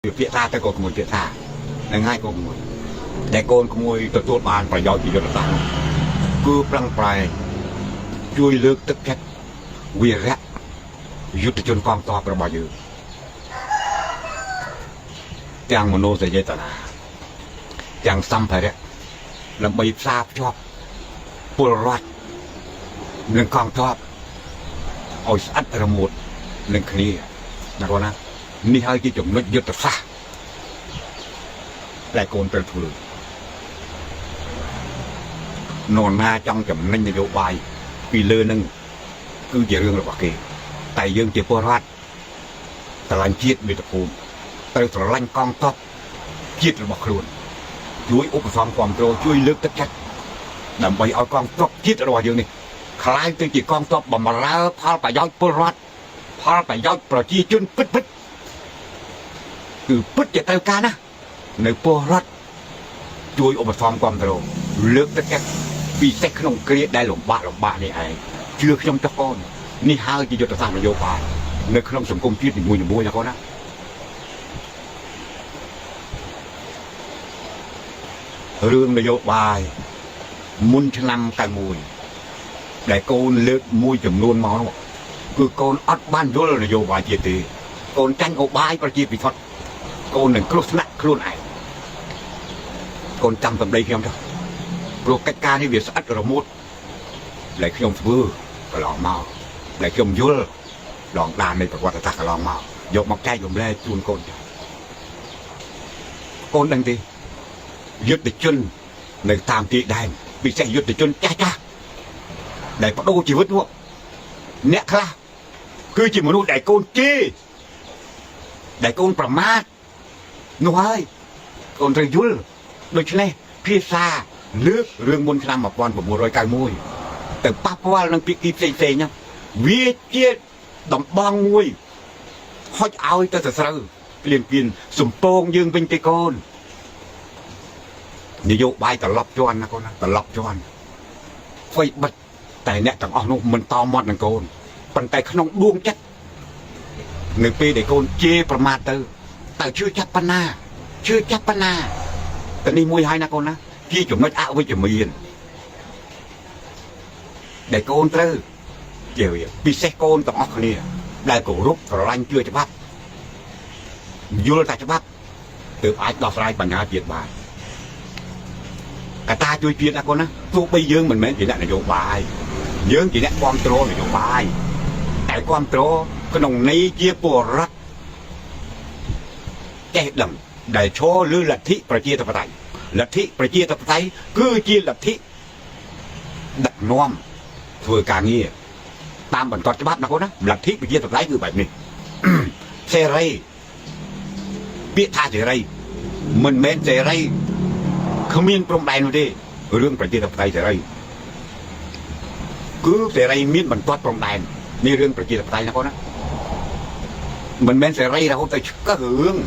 ភាសាទៅក៏ក្មួយភាសានឹងហើយក៏ក្មួយតែកូនក្មួយទទួលបានប្រយោជន៍ពីយុទ្ធសាស្ត្រគឺប្រឹងប្រែងជួយលើកទឹកចិត្តវីរៈយុទ្ធជនកងទ័ពរបស់យើងទាំងមនោសញ្ចេតនាទាំងសម្ភារៈដើម្បីផ្សារភ្ជាប់ពលរដ្ឋនិងកងទ័ពឲ្យស្អិតរមួតនឹងគ្នាណាបងណានេះហើយជាចំណុចយុទ្ធសាស្ត្រដែលកូនត្រូវធ្វើនរណាចង់ចំណេញនយោបាយពីលើនឹងគឺជារឿងរបស់គេតែយើងជាពលរដ្ឋស្រឡាញ់ជាតិមាតុភូមិត្រូវស្រឡាញ់កងទ័ពជាតិរបស់ខ្លួនជួយឧបត្ថម្ភគ្រប់គ្រងជួយលើកទឹកចិត្តដើម្បីឲ្យកងទ័ពជាតិរបស់យើងនេះคล้ายទៅជាកងទ័ពបម្រើផលប្រយោជន៍ពលរដ្ឋផលប្រយោជន៍ប្រជាជនពិតគឺពិតជាត្រូវការណានៅពលរដ្ឋជួយឧបត្ថម្ភគ្រប់គ្រងលើកទឹកចិត្តពិសេសក្នុងគ្រាដែលលំបាកនេះឯងជឿខ្ញុំចុះកូននេះហើយជាយុទ្ធសាស្ត្រនយោបាយនៅក្នុងសង្គមជាតិនីមួយៗណាកូនណារឿងនយោបាយមុនឆ្នាំ91ដែលកូនលើកមួយចំនួនមកនោះគឺកូនអត់បានយល់នយោបាយជាតិទេកូនចាញ់ឧបាយប្រជាពិធដ្ឋកូននឹងគ្រោះថ្នាក់ខ្លួនឯងកូនចាំសម្ដីខ្ញុំចុះព្រោះកិច្ចការនេះវាស្អិតរមួតដែលខ្ញុំធ្វើកន្លងមកដែលខ្ញុំយល់ដងដាននៃប្រវត្តិសាស្ត្រកន្លងមកយកមកចែករំលែកជូនកូនចុះកូនដឹងទេយុទ្ធជននៅតាមទីដែនពិសេសយុទ្ធជនចាស់ដែលបដូរជីវិតនោះអ្នកខ្លះគឺជាមនុស្សដែលកូនជេរដែលកូនប្រមាថនោះហើយកូនត្រូវយល់ដូច្នេះភាសាលើករឿងមុនឆ្នាំ1991ទៅប៉ះពាល់នឹងភាគីផ្សេងហ្នឹងវាជាដំបងមួយហុចឲ្យទៅសត្រូវព្រៀនសំពងយើងវិញទេកូននយោបាយត្រឡប់ជន់ណាកូនណាត្រឡប់ជន់អ្វីបិទតែអ្នកទាំងអស់នោះមិនតមាត់នឹងកូនប៉ុន្តែក្នុងដួងចិត្តនៅពេលដែលកូនជេរប្រមាថទៅជឿចាប់ប៉ុណ្ណាតែនេះមួយហើយណាកូនណាជាចំណុចអវិជ្ជមានដែលកូនត្រូវជាពិសេសកូនទាំងអស់គ្នាដែលគោរពស្រឡាញ់ជឿច្បាប់យល់តែច្បាប់ទើបអាចដោះស្រាយបញ្ហាជាតិបានកត្តាជួយជាតិណាកូនណាទោះបីយើងមិនមែនជាអ្នកនយោបាយយើងជាអ្នកគ្រប់គ្រងនយោបាយតែគ្រប់គ្រងក្នុងន័យជាពលរដ្ឋចេះដឹងដែលឈរលើលទ្ធិប្រជាធិបតេយ្យលទ្ធិប្រជាធិបតេយ្យគឺជាលទ្ធិដឹកនាំធ្វើការងារតាមបន្ទាត់ច្បាប់ណាកូនណាលទ្ធិប្រជាធិបតេយ្យគឺបែបនេះសេរីពាក្យថាសេរីមិនមែនសេរីគ្មានព្រំដែននោះទេរឿងប្រជាធិបតេយ្យសេរីគឺសេរីមានបន្ទាត់ព្រំដែននេះរឿងប្រជាធិបតេយ្យណាកូនណាមិនមែនសេរីរហូតទៅឆ្កឹះរឿង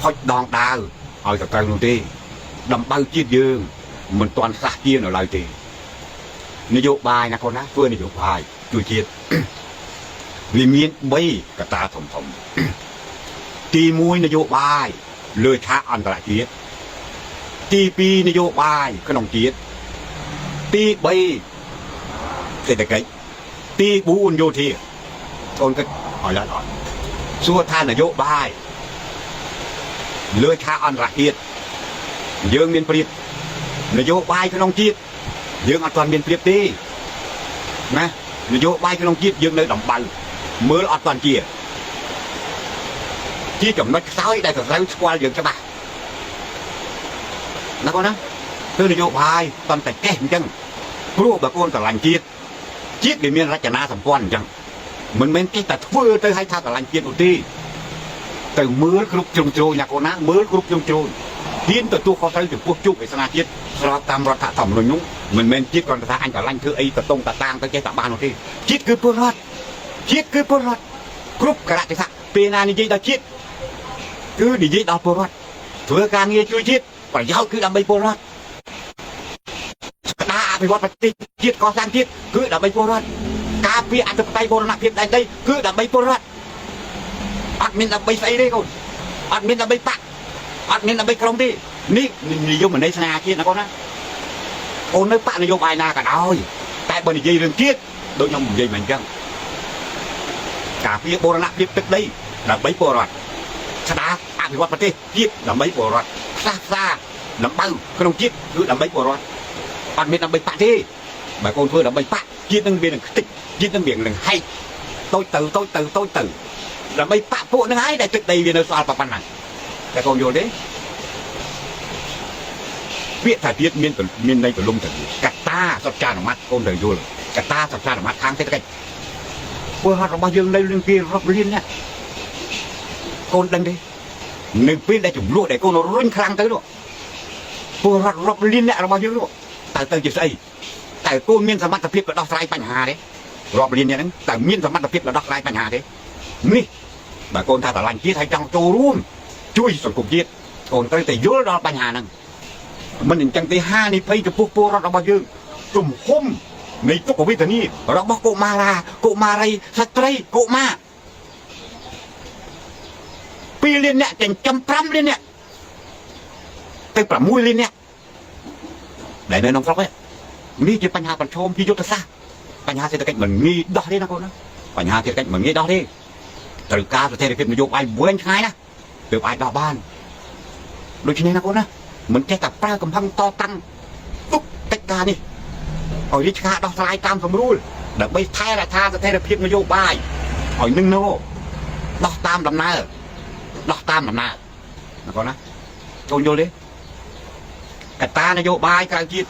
ហុចដងដាវឲ្យទៅត្រូវនោះទេដំបៅជាតិយើងមិនទាន់សះជានៅឡើយទេនយោបាយណាកូនណាធ្វើនយោបាយជួយជាតិវាមាន3កត្តាធំទី1នយោបាយលើឆាកអន្តរជាតិទី2នយោបាយក្នុងជាតិទី3សេដ្ឋកិច្ចទី4យោធាកូនគិតឲ្យឡើងអត់សួរថានយោបាយលើឆាកអន្តរជាតិយើងមានព្រៀបនយោបាយក្នុងជាតិយើងអត់ទាន់មានព្រៀបទេណានយោបាយក្នុងជាតិយើងនៅដំបៅមើលអត់ទាន់ជាចំណុចខ្សោយដែលត្រូវស្គាល់យើងច្បាស់ណាកូនណាគឺនយោបាយតន្តែចេះអញ្ចឹងព្រោះបើកូនស្រឡាញ់ជាតិវាមានរចនាសម្ព័ន្ធអញ្ចឹងមិនមែនចេះតែធ្វើទៅឲ្យថាស្រឡាញ់ជាតិនោះទេទៅមើលគ្រប់ជ្រុងជ្រោយណាកូនណាមើលគ្រប់ជ្រុងជ្រោយហ៊ានទទួលខុសត្រូវចំពោះជោគវាសនាជាតិស្របតាមរដ្ឋធម្មនុញ្ញនោះមិនមែនជាតិគ្រាន់តែថាអញស្រឡាញ់ធ្វើអីតតងតតាងទៅចេះតែបាននោះទេជាតិគឺពលរដ្ឋគ្រប់កលៈទេសៈពេលណានិយាយដល់ជាតិគឺនិយាយដល់ពលរដ្ឋធ្វើការងារជួយជាតិប្រយោជន៍គឺដើម្បីពលរដ្ឋស្ដារអភិវឌ្ឍប្រទេសជាតិកសាងជាតិគឺដើម្បីពលរដ្ឋការពារអធិបតេយ្យបូរណភាពដែនដីគឺដើម្បីពលរដ្ឋអត់មានដើម្បីស្អីទេកូន อดมินเราไปปะอดมินเราไปกรงที่นี่นิยมเหมือนในสนาคิดนะคนนะโอนในปะนิยมไอ้นากันเอาแต่บริยีเรื่องคิดโดยยมยีเหมือนกันกาพี่โบราณพี่ตึกได้ดับใบโบราณชนะอภิวัตประเทศคิดดับใบโบราณซาดับเบิ้ลขนมคิดคือดับใบโบราณอดมินดับใบปะที่แบบคนเพื่อดับใบปะคิดตั้งเบียงติดคิดตั้งเบียงหนึ่งให้tôi từ là mấy bạ phụ nó hái để trực đây vì nó xoa vào bàn này để còn vô đấy biết thời tiết miền đây của lung thời cả ta sập tràn ở mắt con đời vô cả ta sập tràn ở mắt tháng thế cái cô họ bao nhiêu đây lên kia rập liên nha con đằng đi nương pin đây chủng lụa để cô nó run khang tới luôn cô họ rập liên nha là bao nhiêu luôn từ chỉ xây tại cô miền sầm mắt tập việc đọc saiปัญหาđấyรอบเรียนเนี่ยนั้นแต่มีนสามารถพิจารณาได้ปัญหาเด้นี่บางคนถ้าแต่ลังคิดให้จังโจร่วมช่วยสังคมคิดคนตั้งแต่เยอะรอปัญหานั้นมันอย่างจังที่5นี่ไปจะพวกเราเรามาเยอะจุ่มห่มในทุกวิถีนี้เราบอกโกมาราโกมาไรสตรีโกมาปีเรียนเนี่ยจำพร่ำเรียนเนี่ยไปปรับมุ้ยเรียนเนี่ยได้ในน้องฟลอกเนี่ยนี่จะปัญหาปัญชมที่ยุทธศาสตร์ปัญหาเศรษฐกิจเหมือนงี้ดอกนี่นะคนนะปัญหาเศรษฐกิจเหมือนงี้ดอกนี่ตรึกการเศรษฐกิจนโยบายเว้นใช่นะเดี๋ยวไอ้ดอกบ้านโดยเฉพาะนะคนนะเหมือนแค่แต่ปลากำพังต่อตั้งตุ๊กติกการนี่เอาวิชาดอกลายตามสมรู้เดี๋ยวไปไทยละท่าเศรษฐกิจนโยบายเอานึ่งโน่ดอกตามลำนาดอกตามลำนานะคนนะโจนโยเลยกตานโยบายการคิด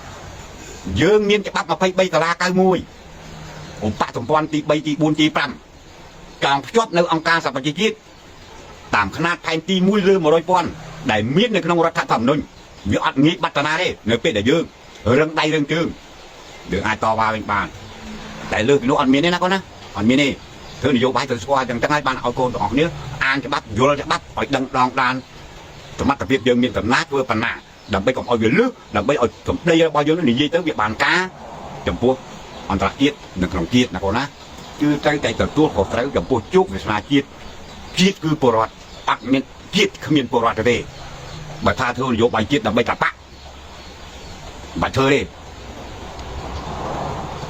เยื่อเมียนจะบับมาไปใบตะลาไก่มวยผมปะสมพรตีใบตีบุญตีปรำกลางชอบในองค์การสรรพจิตตามขนาดแผ่นตีมวยเรือมา100 ปอนด์ได้เมียนในขนมรัฐธรรมนุ่นมีอัดงี้บัตรนาเด้เนื้อเป็ดได้เยื่อเรื่องใดเรื่องจึงเดี๋ยวไอต่อมาเป็นบานแต่เลือกนู้อัดเมียนนี่นะก็นะอัดเมียนนี่เธอนโยบายเธอสวาจังจังไงบ้านเอาโกนออกเนื้ออ่านจะบับโยนจะบับอ่อยดังดองดานสมัติกับเพียบเยื่อเมียนกับนัดเพื่อปัญหาดับไปกับเอาเยอะลึกดับไปเอาสมได้bao nhiêu nó đi tới việc bàn cá chấm puaอันตรายเกียรหนึ่งขนมเกียรนะคนนะคือใจใจตัวตัวของเราจำพวกจุกในสนาเกียรคือปรอดปักเมียนเกียรขมิ้นปรอดเด้บัตรท่าเธอโยบายเกียรดับไปกับปักบัตรเธอเด้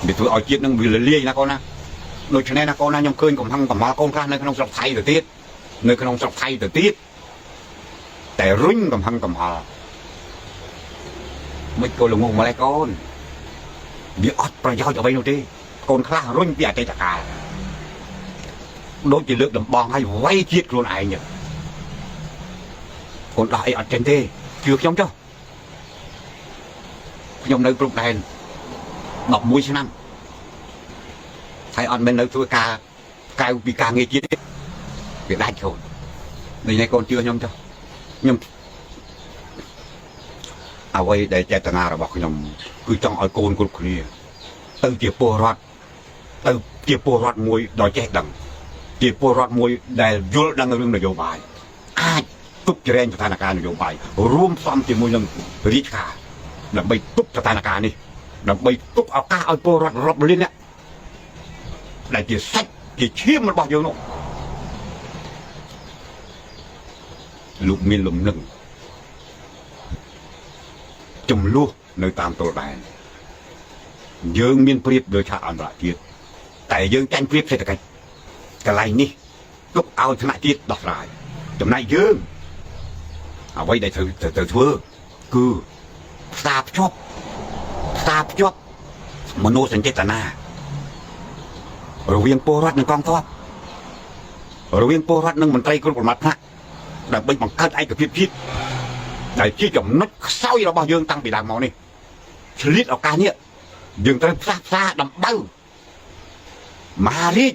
เดี๋ยวตัวเอาเกียรนั่งวิลเลี่ยนะคนนะโดยเฉพาะนะคนนะยังเคยกับพังกับมาคนข้างในขนมสับไทยตัวติดในขนมสับไทยตัวติดแต่รุ่งกับพังกับมาไม่โกลงงมาเลยก้อนเดี๋ยวอดประโยชน์จะไปโน่นดิคนคลารุ่นเปียกใจจักรโดนจีเลือกดำบองให้ไว้คิดโคลนไอเนี่ยคนได้อดเจนเต้chưa trong cho trong nơi trục đèn đọc mũi năm thầy on bên nơi tôi ca bị ca nghe chết việc đại thôi này này con chưa nhom cho nhomเอาไว้ได้เจตนาเราบอกยมคือจ้องเอาโกนกุลคนนี้ตั้งเกี่ยวปวดตั้งเกี่ยวปวดมวยดอยแจกดังเกี่ยวปวดมวยได้ยุ่งดังเรื่องนโยบายตุ๊บจะเรียนสถานการณ์นโยบายร่วมซ้ำที่มวยเรื่องริชาดับไปตุ๊บสถานการณ์นี่ดับไปตุ๊บเอาก้าเอาปวดรบลิ้นเนี่ยได้เกี่ยวซัดเกี่ยวเชี่ยมันบอกอยู่เนาะลูกมีลมหนึ่งจุ่มลูกในตามตัวแดนยืงมีนเปรียบโดยชาอันตรายจีดแต่ยืงแจ้งเปรียบเศรษฐกิจกะไรนี่ก็เอาชนะจีดดอกลายจำนายยืงเอาไว้ได้เธอคือทราบชอบมโนสัญเจตนาเราเวียงโปรัดหนึ่งกองทัพเราเวียงโปรัดหนึ่งมันไตรกรุบมัดนะแต่เป็นบังคับไอ้กับพิษแต่ที่จมนักเศร้าเราบอกยืงตั้งปีดามมอนี่ชลิดเอาการเนี่ยยืงตั้งซาดำเบ้ามาดิ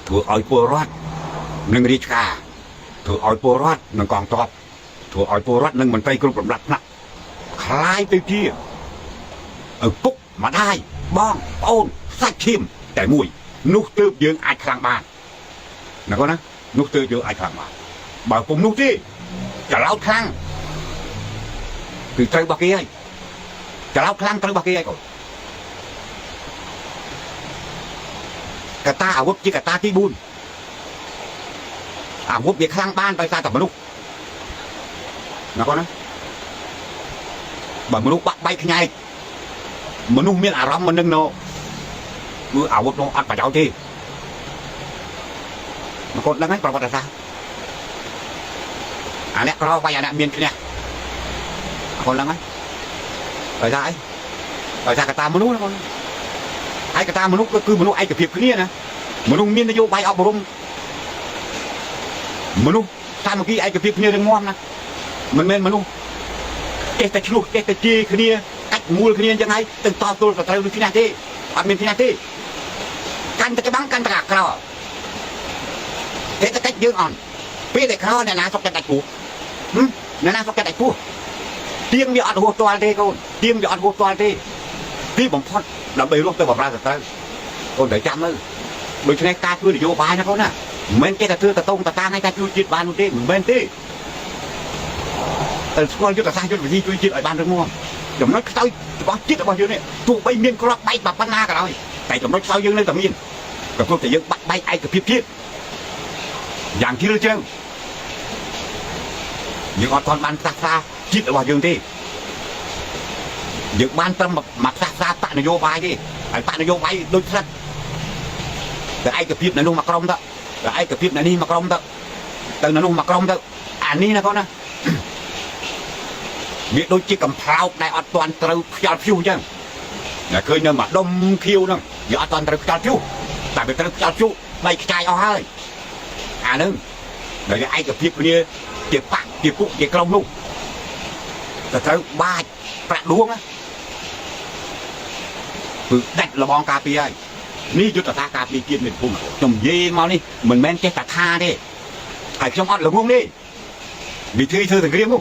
ถือเอาปัวรอดหนึ่งริชาถือเอาปัวรอดหนึ่งกองทัพถือเอาปัวรอดหนึ่งมันไตรกรุบมัดนะคล้ายไปที่ปุ๊บมาได้บ้องโอนซักชิมแต่มุยนุกตืบยืงไอ้คลางบ้านนะก็นะนุกตืบยืงไอ้คลางบ้านบ่าวผมนุกที่จะเล่าคลางคือใจบักกี้จะเล่าคลางใจบักกี้ก่อนกระตาอาวุธจีกระตาที่บุญ អាវុធវាខ្លាំងបានដោយសារតែមនុស្សណាបងណាបើមនុស្សបាក់បែកខ្ញែកមនុស្សមានអារម្មណ៍មិននឹងណោគឺអាវុធនោះអត់ប្រយោជន៍ទេមកគាត់ដឹងហើយប្រវត្តិសាស្ត្រអាអ្នកក្រវាយអាអ្នកមានគ្នាគាត់ដឹងហើយដោយសារអីដោយសារកត្តាមនុស្សណាបងហើយកត្តាមនុស្សគឺមនុស្សឯកភាពគ្នាណាមនុស្សមាននយោបាយអប់រំមនុស្សសាមគ្គីឯកភាពគ្នារឹងមាំណាមិនមែនមនុស្សចេះតែឆ្លោះចេះតែជាគ្នាកាច់មូលគ្នាយ៉ាងហើយទៅតទល់សត្រូវដូចគ្នាទេអត់មានគ្នាទេកាន់តែច្បាំងកាន់តែអាក្រក់ទេតែកាច់យើងអន់ពេលតែក្រអ្នកណាសុកចិត្តដាច់ពោះអ្នកណាសុកចិត្តដាច់ពោះទៀងវាអត់ហួសទាល់ទេកូនទៀងវាអត់ហួសទាល់ទេទីបំផុតដើម្បីរស់ទៅបម្រើសត្រូវកូនត្រូវចាំមើលដូច្នេះការធ្វើនយោបាយណាកូនណាមិនមែនគេតែធ្វើតតងតតាឲ្យតែជួយជាតិបាននោះទេមិនមែនទេតែស្គាល់យុទ្ធសាស្ត្រយុទ្ធវិធីជួយជាតិឲ្យបានរឹងមាំចំណុចខ្សោយរបស់ជាតិរបស់យើងនេះទោះបីមានក្របបែកប៉ុណ្ណាក៏ដោយតែចំណុចខ្សោយយើងនៅតែមានក៏ព្រោះតែយើងបាក់បែកឯកភាពជាតិយ៉ាងជ្រាលជ្រៅយើងអត់ទាន់បានផ្សះផ្សាជាតិរបស់យើងទេយើងបានត្រឹមមកផ្សះផ្សាបកនយោបាយទេហើយបកនយោបាយដូចស្រិតតែឯកភាពនៅនោះមកក្រុមទៅតែឯកភាពនៅនេះមកក្រុមទៅនៅនោះមកក្រុមទៅអានេះណាកូនណាវាដូចជាកំផ្លោកដែលអត់ទាន់ត្រូវខ្យល់ព្យុះអញ្ចឹងតែឃើញនៅមកដុំខៀវហ្នឹងវាអត់ទាន់ត្រូវខ្យល់ព្យុះតែវាត្រូវខ្យល់ព្យុះបីខ្ចាយអស់ហើយអាហ្នឹងដែលឯកភាពគ្នាជាបកជាពួកជាក្រុមនោះតែត្រូវបាច់ប្រាក់ដួងណាគឺដាច់លបងការពារហើយនេះយុទ្ធសាស្ត្រការពារជាតិមានភូមិខ្ញុំនិយាយមកនេះមិនមែនចេះតែថាទេហើយខ្ញុំអត់ល្ងងទេវិធីធ្វើសង្គ្រាមនោះ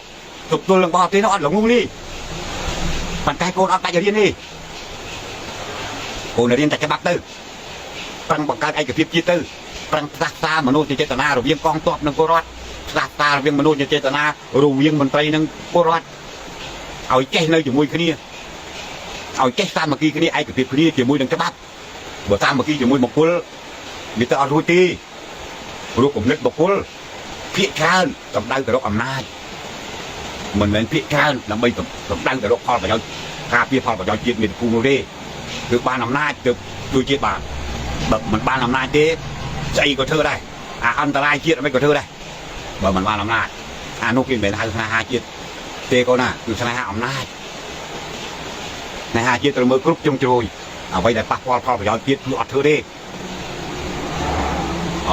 ទប់ទល់នឹងបរទេសនោះអត់ល្ងងទេប៉ុន្តែកូនអត់បាច់រៀនទេកូនរៀនតែច្បាប់ទៅប្រឹងបង្កើតឯកភាពជាតិទៅប្រឹងផ្សះផ្សាមនុស្សចេតនារវាងកងទ័ពនិងពលរដ្ឋផ្សះផ្សារវាងមនុស្សចេតនារវាងមន្ត្រីនិងពលរដ្ឋឲ្យចេះនៅជាមួយគ្នាឲ្យចេះសាមគ្គីគ្នាឯកភាពគ្នាជាមួយនឹងច្បាប់បើសាមគ្គីជាមួយបុគ្គលវាទៅអត់រួចទេព្រោះគំនិតបុគ្គលភាគច្រើនសម្ដៅទៅរកអំណាចមិនមែនភាគច្រើនដើម្បីសម្ដៅទៅរកផលប្រយោជន៍ការពារផលប្រយោជន៍ជាតិមានភូមិនោះទេគឺបានអំណាចទៅជួយជាតិបានបើមិនបានអំណាចទេស្អីក៏ធ្វើដែរអាអន្តរាយជាតិអ្វីក៏ធ្វើដែរបើមិនបានអំណាចអានោះគេមិនមែនហៅស្នេហាជាតិទេកូនណាគឺស្នេហាអំណាចស្នេហាជាតិត្រូវមើលគ្រប់ជ្រុងជ្រោយអ្វីដែលប៉ះពាល់ផលប្រយោជន៍ជាតិគឺអត់ធ្វើទេ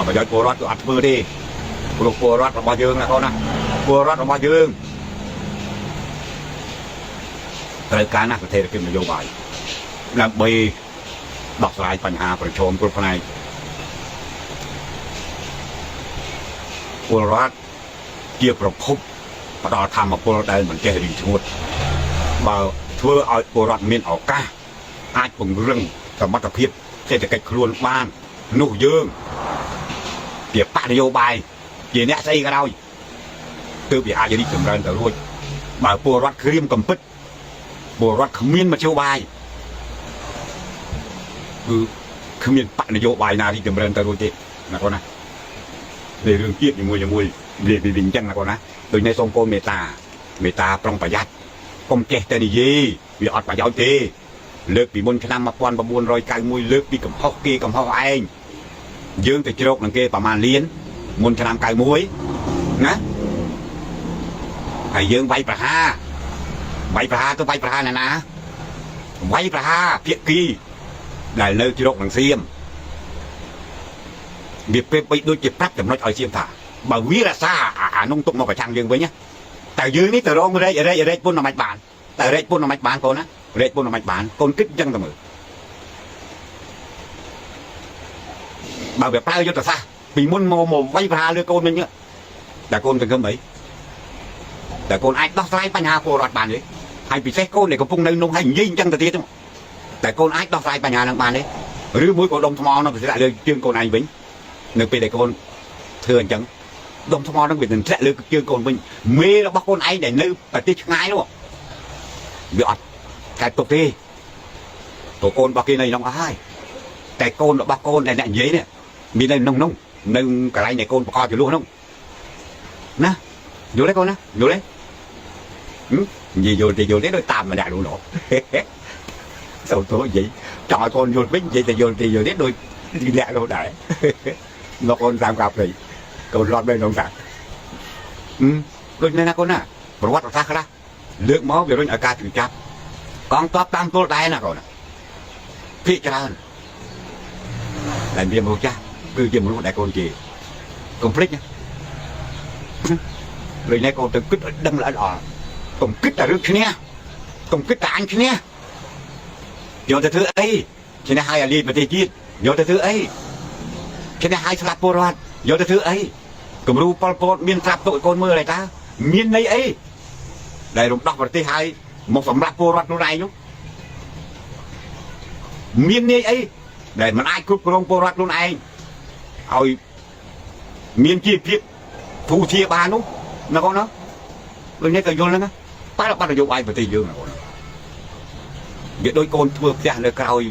ប្រយោជន៍ពលរដ្ឋគឺអត់ធ្វើទេព្រោះពលរដ្ឋរបស់យើងណាកូនណាពលរដ្ឋរបស់យើងត្រូវការណាស់ប្រតិកម្មនយោបាយដើម្បីដោះស្រាយបញ្ហាប្រឈមគ្រប់ផ្នែកពលរដ្ឋជាប្រភពផ្ដល់ធម៌ពលដែលមិនចេះរីងស្ងួតបើធ្វើឲ្យពលរដ្ឋមានឱកាសអាចពង្រឹងសមត្ថភាពសេដ្ឋកិច្ចខ្លួនបាននោះយើងជាបកនយោបាយជាអ្នកស្អីក៏ដោយទើបវាអាចរីកចម្រើនទៅរួចបើពលរដ្ឋក្រៀមកំពិតពលរដ្ឋគ្មានមធ្យោបាយគឺគ្មានបកនយោបាយណារីកចម្រើនទៅរួចទេណាកូនណាในเรื่องជាតិជាមួយវាវិញចឹងណាកូនណាដូចនេះសូមកូនមេត្តាប្រុងប្រយ័ត្នកុំចេះតែនិយាយវាអត់ប្រយោជន៍ទេលើកពីមុនឆ្នាំ1991លើកពីកំហុសគេកំហុសឯងយើងទៅជ្រោកនឹងគេប្រមាណលានមុនឆ្នាំ91ណាហើយយើងវាយប្រហារទៅវាយប្រហារណាវាយប្រហារភាគីដែលនៅជ្រោកនឹងសៀមវាពេលបីដូចជាប្រាប់ចំណុចឲ្យសៀមថាបើវារក្សាអានោះទុកមកប្រចាំយើងវិញណាតែយើងនេះទៅរងរែកពុនមិនបានតែរែកពុនមិនបានកូនណារែកពុនមិនបានកូនគិតអញ្ចឹងទៅមើលបើវាប្រើយុទ្ធសាស្ត្រពីមុនមកវាយប្រហារលើកូនវិញតែកូនសង្ឃឹមអីតែកូនអាចដោះស្រាយបញ្ហាពលរដ្ឋបានទេហើយពិសេសកូនដែលកំពុងនៅនោះហើយនិយាយអញ្ចឹងទៅទៀតតែកូនអាចដោះស្រាយបញ្ហានឹងបានទេឬមួយក៏ដុំថ្មនោះទៅដាក់លើជើងកូនឯងវិញនៅពេលដែលកូនធ្វើអញ្ចឹងដុំថ្មនឹងវានឹងធ្លាក់លើជើងកូនវិញមេរបស់កូនឯងដែលនៅប្រទេសឆ្ងាយនោះវាអត់កើតទុកទេព្រោះកូនរបស់គេនៅក្នុងអស់ហើយតែកូនរបស់កូនដែលអ្នកនិយាយនេះមាននៅក្នុងនៅកន្លែងដែលកូនបកកចំនួននោះ ណាយល់ទេកូនណាយល់ទេនិយាយយល់ទេដូចតាមម្នាក់នោះណោះសូតោនិយាយចង់ឲ្យកូនយល់វិញនិយាយតែយល់ទេដូចទីលាក់នោះដែរមកកូនតាមកាប់ទៅកូនរត់bênក្នុងតាដូចនេះណាកូនណាប្រវត្តិសាស្ត្រខ្លះលើកមកវារុញឲ្យការជឿចាប់កងទ័ពតាមទល់ដែរណាកូនណាភាគច្រើនតែវាមកចាស់គឺជាមនុស្សដែលកូនជាកុំភ្លេចណាដូចនេះកូនទៅគិតឲ្យដឹងល្អៗកុំគិតតែរឿងឈ្នះកុំគិតតែអញឈ្នះយកទៅធ្វើអីឈ្នះឲ្យអាលីប្រទេសជាតិយកទៅធ្វើអីឈ្នះឲ្យស្លាប់ពលរដ្ឋយកទៅធ្វើអីគំរូប៉ុលពតមានត្រាប់ទុកឲ្យកូនមើលអីតាមានន័យអីដែលរំដោះប្រទេសឲ្យមកសម្រាប់ពលរដ្ឋនោះឯងនោះមានន័យអីដែលមិនអាចគ្រប់គ្រងពលរដ្ឋខ្លួនឯងឲ្យមានជីវភាពធូរធារបាននោះណាកូនណាដូចនេះក៏យល់ហ្នឹងតែបាត់នយោបាយប្រទេសយើងណាកូនវាដូចកូនធ្វើផ្ទះនៅក្រោយ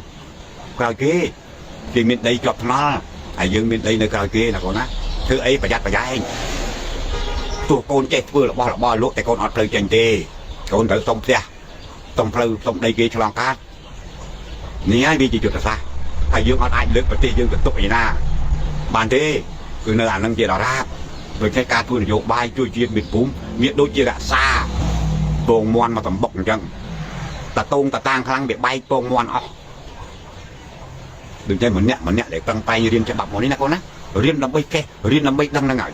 គេមានដីជាប់ថ្នល់ហើយយើងមានដីនៅក្រោយគេណាកូនណាធ្វើអីប្រយ័ត្នប្រយែងទោះកូនចេះធ្វើរបស់លក់តែកូនអត់ត្រូវចេញទេកូនត្រូវសុំផ្ទះសុំផ្លូវសុំដីគេឆ្លងកាត់នេះហើយវាជាយុទ្ធសាស្ត្រហើយយើងអត់អាចលើកប្រទេសយើងទៅទុកឯណាបានទេគឺនៅអានឹងជាដរាបដូចជាការធ្វើនយោបាយជួយជាតិមិត្តភូមិមានដូចជារក្សាពងមន់មកតំបុកអញ្ចឹងតាតងតាតាំងខ្លាំងវាបែកពងមន់អស់ដូចតែម្នាក់ដែលប្រឹងប្រែងរៀនច្បាប់មកនេះណាកូនណារៀនដើម្បីកេះរៀនដើម្បីដឹងហ្នឹងហើយ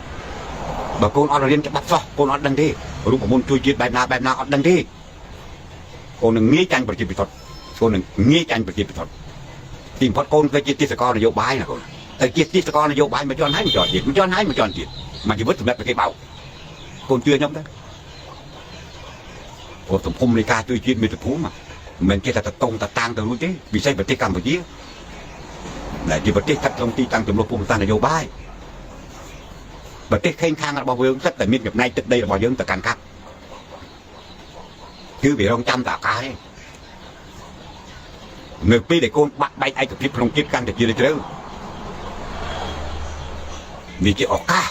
បើកូនអត់រៀនច្បាប់សោះកូនអត់ដឹងទេរូបមន្តជួយជាតិបែបណាអត់ដឹងទេកូននឹងងាយចាញ់ប្រជាពិធទីបំផុតកូនទៅជាទីសកលនយោបាយណាកូនទៅជាទីសកលនយោបាយមកជន់ហើយមកជន់ទៀតមកជីវិតសម្រាប់គេបោកកូនជឿខ្ញុំទេព្រោះសង្គមនៃការជួយជាតិមាតុភូមិមិនមែនគេតែតងតាតាំងទៅរួចទេពិសេសប្រទេសកម្ពុជាដែលជាប្រទេសកាត់ក្នុងទីតាំងចំនួនភូមិសាស្ត្រនយោបាយប្រទេសខេងខាងរបស់យើងសិតតែមានចំណែកទឹកដីរបស់យើងទៅកាន់កាប់គឺវារងចាំតាកាទេនៅពេលដែលកូនបាក់បែកឯកភាពក្នុងជាតិកាន់តែជ្រៅនេះជាឱកាស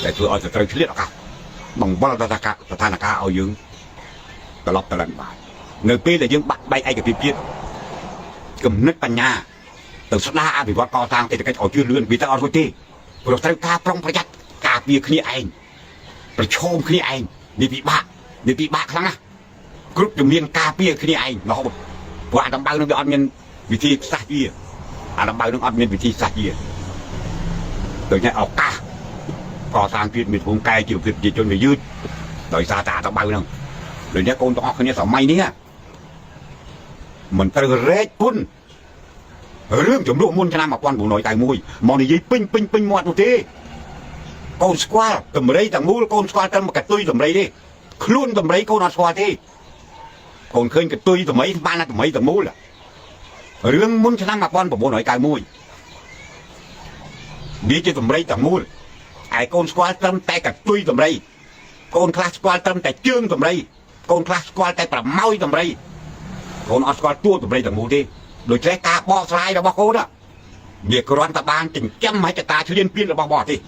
ដែលធ្វើឲ្យត្រូវឆ្លៀតឱកាសបង្វិលស្ថានភាពឲ្យយើងត្រឡប់ទៅឡើងបាននៅពេលដែលយើងបាក់បែកឯកភាពជាតិគំនិតបញ្ញាទៅស្ដារអភិវឌ្ឍកសាងសេដ្ឋកិច្ចឲ្យជឿនលឿនវាទៅអត់រួចទេព្រោះត្រូវការប្រុងប្រយ័ត្នការពារគ្នាឯងប្រឈមគ្នាឯងនេះពិបាកខ្លាំងណាស់គ្រប់ជំនាញការពារគ្នាឯងរហូតព្រោះអាដំបៅនឹងវាអត់មានវិធីសាស្ត្រវាដូចនេះឱកាសកសាងជាតិមានភូមិកែជីវភាពប្រជាជនវាយឺតដោយសារតែអាដំបៅហ្នឹងដូចនេះកូនទាំងអស់គ្នាសម័យនេះមិនត្រូវរែកពុនរឿងចំនួនមុនឆ្នាំ1991មកនិយាយពេញមាត់នោះទេកូនស្គាល់តម្រៃទាំងមូលកូនស្គាល់តែមកកតុយតម្រៃទេខ្លួនតម្រៃកូនអត់ស្គាល់ទេកូនឃើញកតុយតម្រៃបានតែតម្រៃទាំងមូលរឿងមុនឆ្នាំ1991វាជាតម្រៃទាំងមូលហើយកូនស្គាល់ត្រឹមតែកតុយតម្រៃកូនខ្លះស្គាល់ត្រឹមតែជើងតម្រៃកូនខ្លះស្គាល់តែប្រម៉ោយតម្រៃកូនអត់ស្គាល់តួតម្រៃទាំងមូលទេដូច្នេះការបកស្រាយរបស់កូនវាគ្រាន់តែបានចិញ្ចឹមហិច្ចតាឈ្លានពានរបស់បរទេស